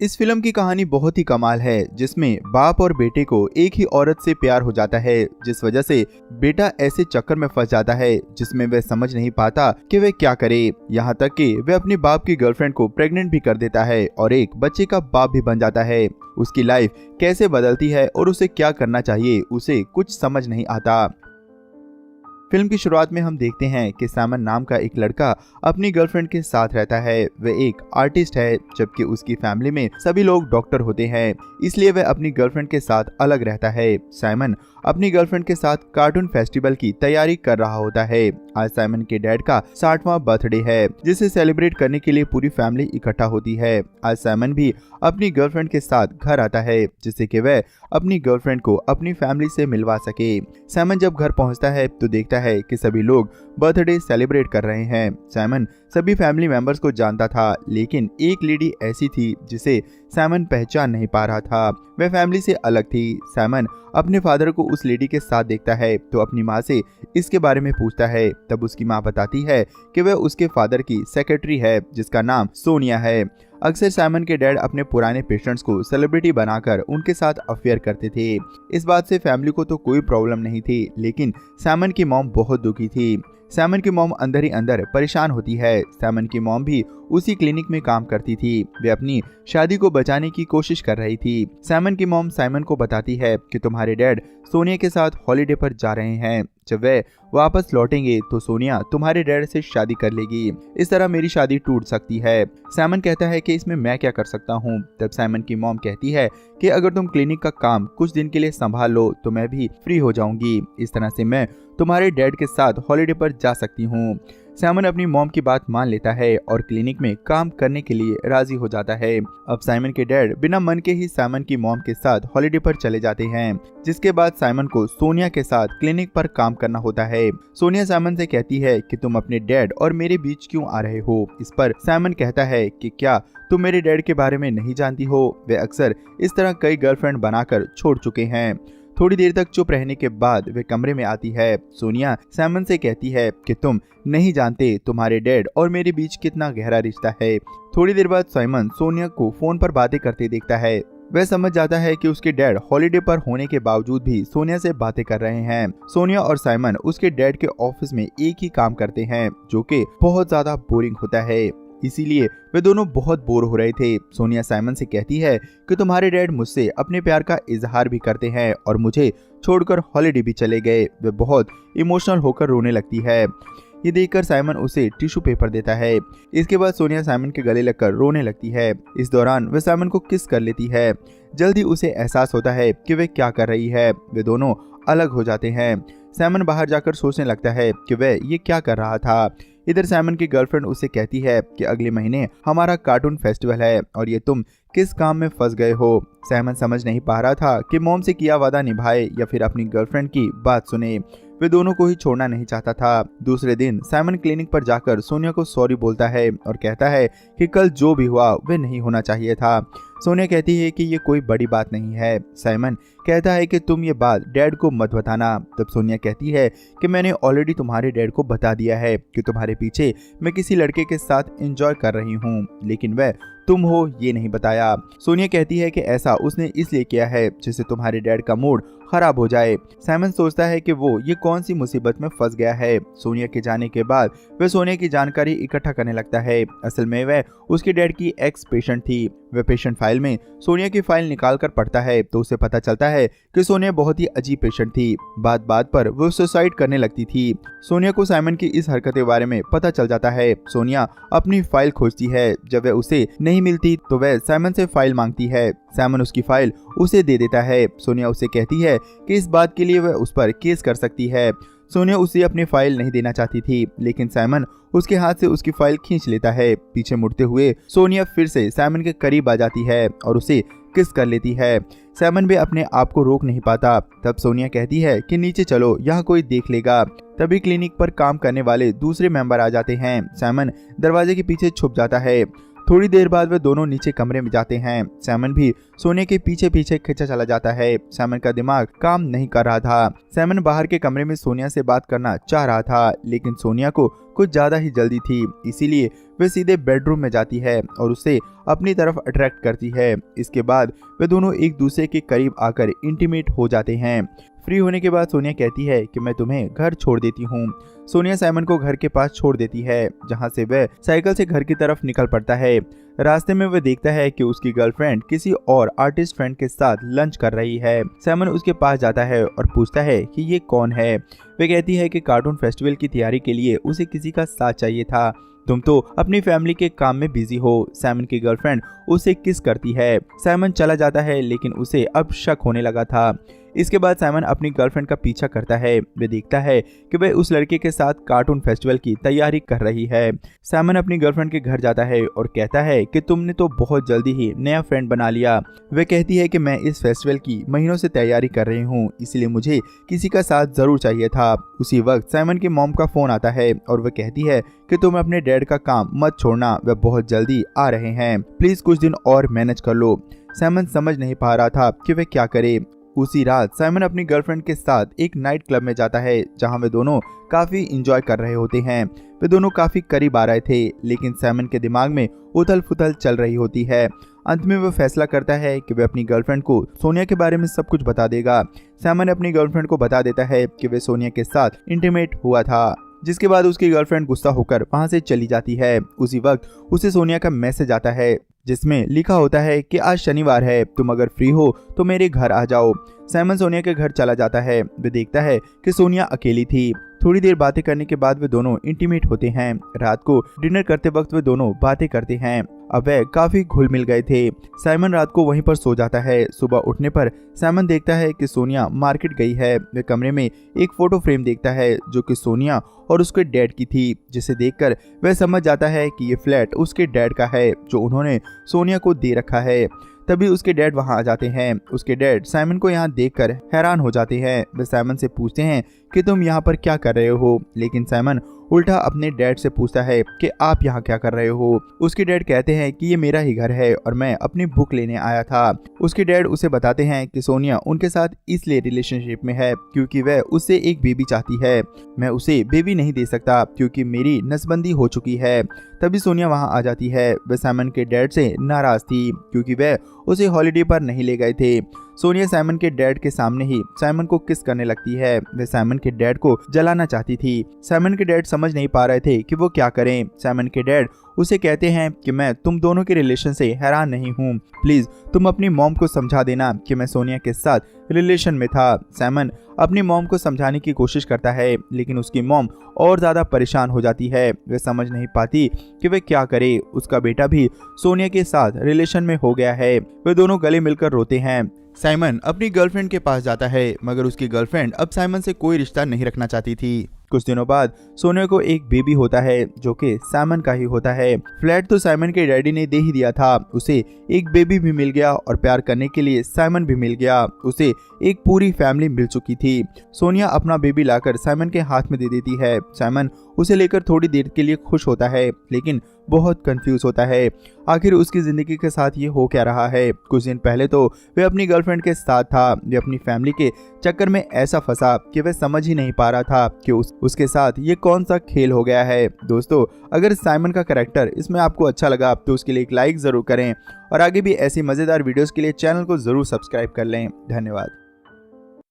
इस फिल्म की कहानी बहुत ही कमाल है, जिसमें बाप और बेटे को एक ही औरत से प्यार हो जाता है, जिस वजह से बेटा ऐसे चक्कर में फंस जाता है जिसमें वह समझ नहीं पाता कि वह क्या करे। यहाँ तक कि वह अपने बाप की गर्लफ्रेंड को प्रेग्नेंट भी कर देता है और एक बच्चे का बाप भी बन जाता है। उसकी लाइफ कैसे बदलती है और उसे क्या करना चाहिए उसे कुछ समझ नहीं आता। फिल्म की शुरुआत में हम देखते हैं कि सैमन नाम का एक लड़का अपनी गर्लफ्रेंड के साथ रहता है। वह एक आर्टिस्ट है, जबकि उसकी फैमिली में सभी लोग डॉक्टर होते हैं, इसलिए वह अपनी गर्लफ्रेंड के साथ अलग रहता है। सैमन अपनी गर्लफ्रेंड के साथ कार्टून फेस्टिवल की तैयारी कर रहा होता है। आज सैमन के डैड का 60वां बर्थडे है, जिसे सेलिब्रेट करने के लिए पूरी फैमिली इकट्ठा होती है। आज सैमन भी अपनी गर्लफ्रेंड के साथ घर आता है, जिससे कि वह अपनी गर्लफ्रेंड को अपनी फैमिली से मिलवा सके। सैमन जब घर पहुंचता है तो देखता है कि सभी लोग बर्थडे सेलिब्रेट कर रहे हैं। सैमन सभी फैमिली मेंबर्स को जानता था, लेकिन एक लेडी ऐसी थी जिसे सैमन पहचान नहीं पा रहा था। वह फैमिली से अलग थी। सैमन अपने फादर को उस लेडी के साथ देखता है तो अपनी माँ से इसके बारे में पूछता है। तब उसकी माँ बताती है कि वह उसके फादर की सेक्रेटरी है, जिसका नाम सोनिया है। अक्सर सैमन के डैड अपने पुराने पेशेंट्स को सेलिब्रिटी बनाकर उनके साथ अफेयर करते थे। इस बात से फैमिली को तो कोई प्रॉब्लम नहीं थी, लेकिन सैमन की मॉम बहुत दुखी थी। सैमन की मॉम अंदर ही अंदर परेशान होती है। सैमन की मॉम भी उसी क्लिनिक में काम करती थी। वे अपनी शादी को बचाने की कोशिश कर रही थी। सैमन की मॉम सैमन को बताती है कि तुम्हारे डैड सोनिया के साथ हॉलीडे पर जा रहे हैं। जब वे वापस लौटेंगे तो सोनिया तुम्हारे डैड से शादी कर लेगी। इस तरह मेरी शादी टूट सकती है। सैमन कहता है कि इसमें मैं क्या कर सकता हूँ। तब सैमन की मॉम कहती है कि अगर तुम क्लिनिक का काम कुछ दिन के लिए संभाल लो तो मैं भी फ्री हो जाऊंगी। इस तरह से मैं तुम्हारे डैड के साथ हॉलीडे पर जा सकती हूँ। सैमन अपनी मॉम की बात मान लेता है और क्लिनिक में काम करने के लिए राजी हो जाता है। अब सैमन के डैड बिना मन के ही सैमन की मॉम के साथ हॉलीडे पर चले जाते हैं, जिसके बाद सैमन को सोनिया के साथ क्लिनिक पर काम करना होता है। सोनिया सैमन से कहती है कि तुम अपने डैड और मेरे बीच क्यों आ रहे हो। इस पर सैमन कहता है कि क्या तुम मेरे डैड के बारे में नहीं जानती हो, वे अक्सर इस तरह कई गर्लफ्रेंड बनाकर छोड़ चुके हैं। थोड़ी देर तक चुप रहने के बाद वे कमरे में आती है। सोनिया सैमन से कहती है कि तुम नहीं जानते तुम्हारे डैड और मेरे बीच कितना गहरा रिश्ता है। थोड़ी देर बाद सैमन सोनिया को फोन पर बातें करते देखता है। वह समझ जाता है कि उसके डैड हॉलीडे पर होने के बावजूद भी सोनिया से बातें कर रहे हैं। सोनिया और सैमन उसके डैड के ऑफिस में एक ही काम करते हैं, जो कि बहुत ज्यादा बोरिंग होता है, इसीलिए वे दोनों बहुत बोर हो रहे थे। सोनिया सैमन से कहती है कि तुम्हारे डैड मुझसे अपने प्यार का इजहार भी करते हैं और मुझे छोड़कर हॉलीडे भी चले गए। वे बहुत इमोशनल होकर रोने लगती है। ये देखकर सैमन उसे टिश्यू पेपर देता है। इसके बाद सोनिया सैमन के गले लगकर रोने लगती है। इस दौरान वह सैमन को किस कर लेती है। जल्दी उसे एहसास होता है कि वे क्या कर रही है। वे दोनों अलग हो जाते हैं। सैमन बाहर जाकर सोचने लगता है कि वह ये क्या कर रहा था। इधर सैमन की गर्लफ्रेंड उसे कहती है कि अगले महीने हमारा कार्टून फेस्टिवल है और ये तुम किस काम में फंस गए हो। सैमन समझ नहीं पा रहा था कि मॉम से किया वादा निभाए या फिर अपनी गर्लफ्रेंड की बात सुने। वे दोनों को ही छोड़ना नहीं चाहता था। दूसरे दिन सैमन क्लिनिक पर जाकर सोनिया को सॉरी बोलता है और कहता है कि कल जो भी हुआ वह नहीं होना चाहिए था। सोनिया कहती है कि ये कोई बड़ी बात नहीं है। सैमन कहता है कि तुम ये बात डैड को मत बताना। तब सोनिया कहती है कि मैंने ऑलरेडी तुम्हारे डैड को बता दिया है कि तुम्हारे पीछे मैं किसी लड़के के साथ एंजॉय कर रही हूँ, लेकिन वह तुम हो ये नहीं बताया। सोनिया कहती है कि ऐसा उसने इसलिए किया है जिससे तुम्हारे डैड का मूड खराब हो जाए। सैमन सोचता है कि वो ये कौन सी मुसीबत में फंस गया है। सोनिया के जाने के बाद वह सोनिया की जानकारी इकट्ठा करने लगता है। असल में वह उसके डैड की एक्स पेशेंट थी। वह पेशेंट फाइल में सोनिया की फाइल निकाल कर पढ़ता है तो उसे पता चलता है कि सोनिया बहुत ही अजीब पेशेंट थी। बात बात पर वो सुसाइड करने लगती थी। सोनिया को सैमन की इस हरकत के बारे में पता चल जाता है। सोनिया अपनी फाइल खोजती है। जब वह उसे नहीं मिलती तो वह सैमन से फाइल मांगती है। सैमन उसकी फाइल उसे दे देता है। सोनिया उसे कहती है कि इस बात के लिए वह उस पर केस कर सकती है। सोनिया उसे अपनी फाइल नहीं देना चाहती थी, लेकिन सैमन उसके हाथ से उसकी फाइल खींच लेता है। पीछे मुड़ते हुए सोनिया फिर से सैमन के करीब आ जाती है और उसे किस कर लेती है। सैमन भी अपने आप को रोक नहीं पाता। तब सोनिया कहती है कि नीचे चलो, यहाँ कोई देख लेगा। तभी क्लिनिक पर काम करने वाले दूसरे मेंबर आ जाते हैं। सैमन दरवाजे के पीछे छुप जाता है। थोड़ी देर बाद वे दोनों नीचे कमरे में जाते हैं। सैमन भी सोनिया के पीछे पीछे खींचा चला जाता है। सैमन का दिमाग काम नहीं कर रहा था। सैमन बाहर के कमरे में सोनिया से बात करना चाह रहा था, लेकिन सोनिया को कुछ ज्यादा ही जल्दी थी, इसीलिए वे सीधे बेडरूम में जाती है और उसे अपनी तरफ अट्रैक्ट करती है। इसके बाद वे दोनों एक दूसरे के करीब आकर इंटीमेट हो जाते हैं। फ्री होने के बाद सोनिया कहती है कि मैं तुम्हें घर छोड़ देती हूँ। सोनिया सैमन को घर के पास छोड़ देती है, जहाँ से वह साइकिल से घर की तरफ निकल पड़ता है। रास्ते में वह देखता है कि उसकी गर्लफ्रेंड किसी और आर्टिस्ट फ्रेंड के साथ लंच कर रही है। सैमन उसके पास जाता है और पूछता है कि ये कौन है। वह कहती है कि कार्टून फेस्टिवल की तैयारी के लिए उसे किसी का साथ चाहिए था, तुम तो अपनी फैमिली के काम में बिजी हो। सैमन की गर्लफ्रेंड उसे किस करती है। सैमन चला जाता है, लेकिन उसे अब शक होने लगा था। इसके बाद सैमन अपनी गर्लफ्रेंड का पीछा करता है। वह देखता है कि वह उस लड़के के साथ कार्टून फेस्टिवल की तैयारी कर रही है। सैमन अपनी गर्लफ्रेंड के घर जाता है और कहता है कि तुमने तो बहुत जल्दी ही नया फ्रेंड बना लिया। वह कहती है कि मैं इस फेस्टिवल की महीनों से तैयारी कर रही हूँ, इसलिए मुझे किसी का साथ जरूर चाहिए था। उसी वक्त सैमन की मॉम का फोन आता है और वह कहती है कि तुम अपने डैड का काम मत छोड़ना, वह बहुत जल्दी आ रहे हैं, प्लीज कुछ दिन और मैनेज कर लो। सैमन समझ नहीं पा रहा था कि वह क्या करे। उसी रात सैमन अपनी गर्लफ्रेंड के साथ एक नाइट क्लब में जाता है, जहां वे दोनों काफी इंजॉय कर रहे होते हैं। वे दोनों काफी करीब आ रहे थे, लेकिन सैमन के दिमाग में उथल फुथल चल रही होती है। अंत में वह फैसला करता है कि वह अपनी गर्लफ्रेंड को सोनिया के बारे में सब कुछ बता देगा। सैमन अपनी गर्लफ्रेंड को बता देता है कि वह सोनिया के साथ इंटीमेट हुआ था, जिसके बाद उसकी गर्लफ्रेंड गुस्सा होकर वहां से चली जाती है। उसी वक्त उसे सोनिया का मैसेज आता है, जिसमें लिखा होता है कि आज शनिवार है, तुम अगर फ्री हो तो मेरे घर आ जाओ। सैमन सोनिया के घर चला जाता है। वह देखता है कि सोनिया अकेली थी। थोड़ी देर बातें करने के बाद वे दोनों इंटीमेट होते हैं। रात को डिनर करते वक्त वे दोनों बातें करते हैं। अब वे काफी घुल मिल गए थे। सैमन रात को वहीं पर सो जाता है। सुबह उठने पर सैमन देखता है कि सोनिया मार्केट गई है। वह कमरे में एक फोटो फ्रेम देखता है जो कि सोनिया और उसके डैड की थी, जिसे देखकर वह समझ जाता है कि ये फ्लैट उसके डैड का है जो उन्होंने सोनिया को दे रखा है। तभी उसके डैड वहां आ जाते हैं। उसके डैड सैमन को यहाँ देखकर हैरान हो जाते हैं। वे सैमन से पूछते हैं कि तुम यहाँ पर क्या कर रहे हो, लेकिन सैमन उल्टा अपने डैड से पूछता है कि आप यहाँ क्या कर रहे हो। उसके डैड कहते हैं कि ये मेरा ही घर है और मैं अपनी बुक लेने आया था। उसके डैड उसे बताते हैं कि सोनिया उनके साथ इसलिए रिलेशनशिप में है क्योंकि वह उससे एक बेबी चाहती है। मैं उसे बेबी नहीं दे सकता क्योंकि मेरी नसबंदी हो चुकी है। तभी सोनिया वहां आ जाती है। वह सैमन के डैड से नाराज थी क्योंकि वह उसे हॉलिडे पर नहीं ले गए थे। सोनिया सैमन के डैड के सामने ही सैमन को किस करने लगती है। वह सैमन के डैड को जलाना चाहती थी। सैमन के डैड समझ नहीं पा रहे थे कि वो क्या करें। सैमन के डैड उसे कहते हैं कि मैं तुम दोनों के रिलेशन से हैरान नहीं हूँ, प्लीज तुम अपनी मॉम को समझा देना कि मैं सोनिया के साथ रिलेशन में था। सैमन अपनी मॉम को समझाने की कोशिश करता है, लेकिन उसकी मॉम और ज्यादा परेशान हो जाती है। वह समझ नहीं पाती कि वह क्या करे। उसका बेटा भी सोनिया के साथ रिलेशन में हो गया है। वे दोनों गले मिलकर रोते हैं। साइमन अपनी गर्लफ्रेंड के पास जाता है, मगर उसकी गर्लफ्रेंड अब साइमन से कोई रिश्ता नहीं रखना चाहती थी। कुछ दिनों बाद सोनिया को एक बेबी होता है जो कि साइमन का ही होता है। फ्लैट तो साइमन के डैडी ने दे ही दिया था। उसे एक बेबी भी मिल गया और प्यार करने के लिए साइमन भी मिल गया। उसे एक पूरी फैमिली मिल चुकी थी। सोनिया अपना बेबी लाकर साइमन के हाथ में दे देती है। साइमन उसे लेकर थोड़ी देर के लिए खुश होता है, लेकिन बहुत कंफ्यूज होता है। आखिर उसकी जिंदगी के साथ ये हो क्या रहा है। कुछ दिन पहले तो वह अपनी गर्लफ्रेंड के साथ था। वह अपनी फैमिली के चक्कर में ऐसा फंसा कि वह समझ ही नहीं पा रहा था कि उसके साथ ये कौन सा खेल हो गया है। दोस्तों, अगर साइमन का कैरेक्टर इसमें आपको अच्छा लगा तो उसके लिए एक लाइक जरूर करें और आगे भी ऐसी मजेदार वीडियोस के लिए चैनल को जरूर सब्सक्राइब कर लें। धन्यवाद।